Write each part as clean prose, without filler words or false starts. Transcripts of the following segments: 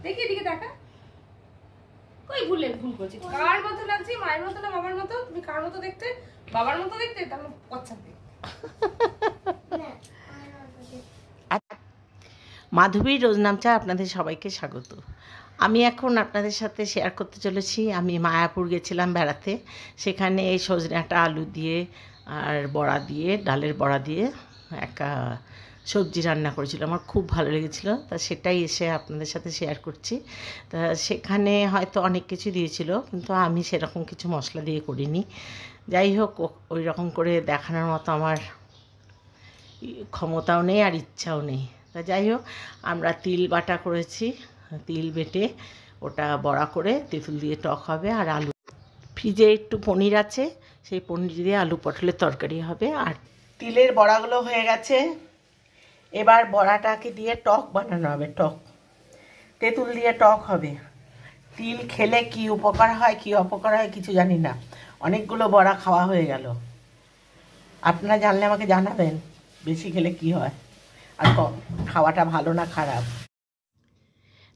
দেখি এদিকে দেখা। কই ভুল করছি, কার মতো লাগছে? মায়ের মতো না বাবার মতো? তুমি কার মতো দেখতে? বাবার মতো দেখতে? তাহলে পছন্দ। মাধবীর রোজনামচা আপনাদের সবাইকে স্বাগত। আমি এখন আপনাদের সাথে শেয়ার করতে চলেছি, আমি মায়াপুর গেছিলাম বেড়াতে। সেখানে এই সজনাটা আলু দিয়ে আর বড়া দিয়ে, ডালের বড়া দিয়ে একটা সবজি রান্না করেছিল, আমার খুব ভালো লেগেছিলো। তা সেটাই এসে আপনাদের সাথে শেয়ার করছি। তা সেখানে হয়তো অনেক কিছু দিয়েছিল, কিন্তু আমি সেরকম কিছু মশলা দিয়ে করিনি। যাই হোক, ওই রকম করে দেখানোর মতো আমার ক্ষমতাও নেই আর ইচ্ছাও নেই। তা যাই হোক, আমরা তিল বাটা করেছি, তিল বেটে ওটা বড়া করে তেঁতুল দিয়ে টক হবে, আর আলু ফ্রিজে একটু পনির আছে, সেই পনির দিয়ে আলু পটলের তরকারি হবে। আর তিলের বড়াগুলো হয়ে গেছে, এবার বড়াটাকে দিয়ে টক বানানো হবে। টক তেঁতুল দিয়ে টক হবে। তিল খেলে কি উপকার হয় কি অপকার হয় কিছু জানি না, অনেকগুলো বড়া খাওয়া হয়ে গেল। আপনারা জানলে আমাকে জানাবেন বেশি খেলে কি হয়, আর খাওয়াটা ভালো না খারাপ।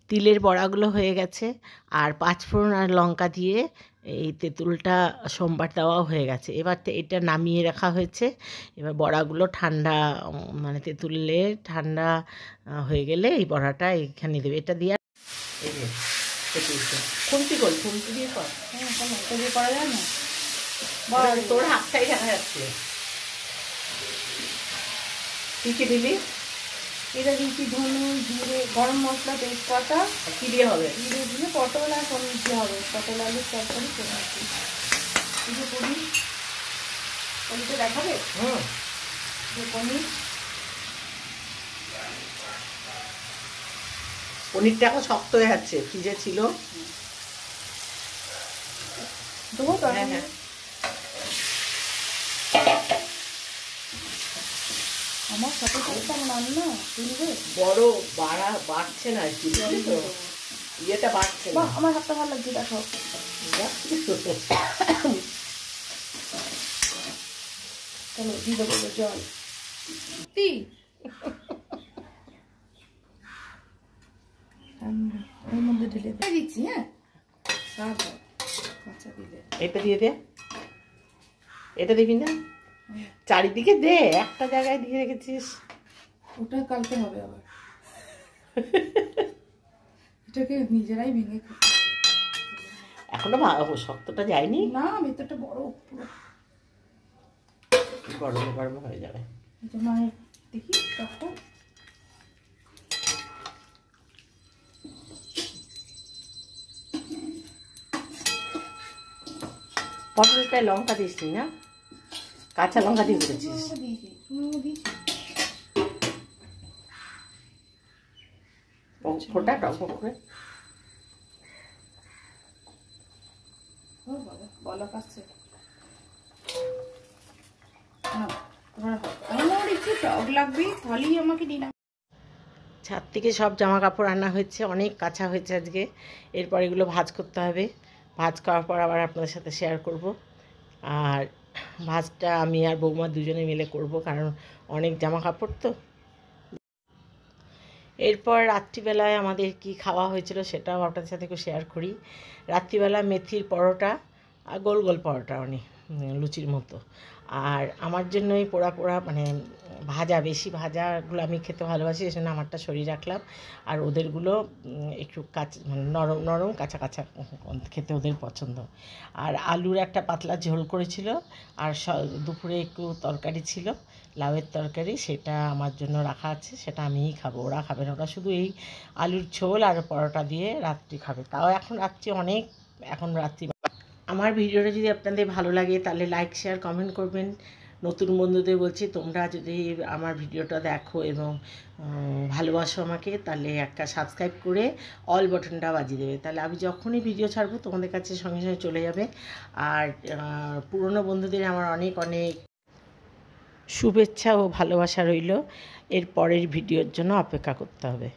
তিলের বড়াগুলো হয়ে গেছে, আর পাঁচফোড়ন আর লঙ্কা দিয়ে এই তেঁতুলটা সোমবার দেওয়াও হয়ে গেছে। এবার এটা নামিয়ে রাখা হয়েছে। এবার বড়াগুলো ঠান্ডা, মানে তেঁতুলে ঠান্ডা হয়ে গেলে এই বড়াটা এখানে দেবে। এটা দিয়ে খুন্তি কর, খুন্তি দিয়ে কর, এটা দিয়ে করা যায় না? তোর হাতটাই দেখা যাচ্ছে। কী কী দিবি? এটা দিচ্ছি ধনে, জিরে, গরম মশলা, তেজপাতা। কী দিয়ে হবে? জিরে দিয়ে পটল আর পনির দিয়ে হবে, পটল আলুর তরকারি করে পনির। পনিরটা দেখাবে? পনির, পনিরটা এখন শক্ত হয়ে যাচ্ছে, ফ্রিজে ছিল। দেবো তো? হ্যাঁ হ্যাঁ। আমার সাথে করতাম রান্না, শুনবে? বড় বাড়া বাড়ছে না, তো ইয়েটা বাড়ছে না। আমার হাতটা ভালো লাগছে, দেখো। চলো দিয়ে দেবো জল। ওর মধ্যে ঢেলে দিচ্ছি। হ্যাঁ, কাঁচা দিলে এটা দিয়ে দে, এটা দিবি না? চারিদিকে দে, একটা জায়গায় দিয়ে রেখেছিস। ওটা কালকে হবে আবার। এটাকে নিজেরাই ভেঙে খেতে হবে। এখনো শক্তটা যায়নি না, ভেতরটা বড়, পুরো গরমে গরমে হয়ে যাবে। মানে দেখি তখন পটলটায় লঙ্কা দিস না, কাঁচা লঙ্কা দিয়ে করেছিস। ফোটা টক করে বলা কাছে একটু টক লাগবে, তাহলেই আমাকে দিলাম। ছাদ থেকে সব জামা কাপড় আনা হয়েছে, অনেক কাঁচা হয়েছে আজকে। এরপর এগুলো ভাঁজ করতে হবে, ভাঁজ করার পর আবার আপনাদের সাথে শেয়ার করব। আর ভাঁজটা আমি আর বৌমা দুজনে মিলে করব, কারণ অনেক জামা কাপড় তো। এরপর রাত্রিবেলায় আমাদের কি খাওয়া হয়েছিল সেটাও আপনাদের সাথে একটু শেয়ার করি। রাত্রিবেলা মেথির পরোটা, আর গোল গোল পরোটা, অনেক লুচির মতো। আর আমার জন্য এই পোড়া পোড়া, মানে ভাজা, বেশি ভাজাগুলো আমি খেতে ভালোবাসি, এই জন্য আমারটা সরিয়ে রাখলাম। আর ওদেরগুলো একটু কাঁচা, মানে নরম নরম কাঁচা কাঁচা খেতে ওদের পছন্দ। আর আলুর একটা পাতলা ঝোল করেছিল, আর দুপুরে একটু তরকারি ছিল, লাউয়ের তরকারি, সেটা আমার জন্য রাখা আছে, সেটা আমিই খাবো, ওরা খাবে না। ওরা শুধু এই আলুর ঝোল আর পরোটা দিয়ে রাত্রি খাবে। তাও এখন রাত্রি অনেক, এখন রাত্রি। আমার ভিডিওটা যদি আপনাদের ভালো লাগে তাহলে লাইক, শেয়ার, কমেন্ট করবেন। নতুন বন্ধুদের বলছি, তোমরা যদি আমার ভিডিওটা দেখো এবং ভালোবাসো আমাকে, তাহলে একটা সাবস্ক্রাইব করে অল বাটনটা বাজিয়ে দেবে, তাহলে আমি যখনই ভিডিও ছাড়বো তোমাদের কাছে সঙ্গে সঙ্গে চলে যাবে। আর পুরনো বন্ধুদের আমার অনেক অনেক শুভেচ্ছা ও ভালোবাসা রইল। এর পরের ভিডিওর জন্য অপেক্ষা করতে হবে।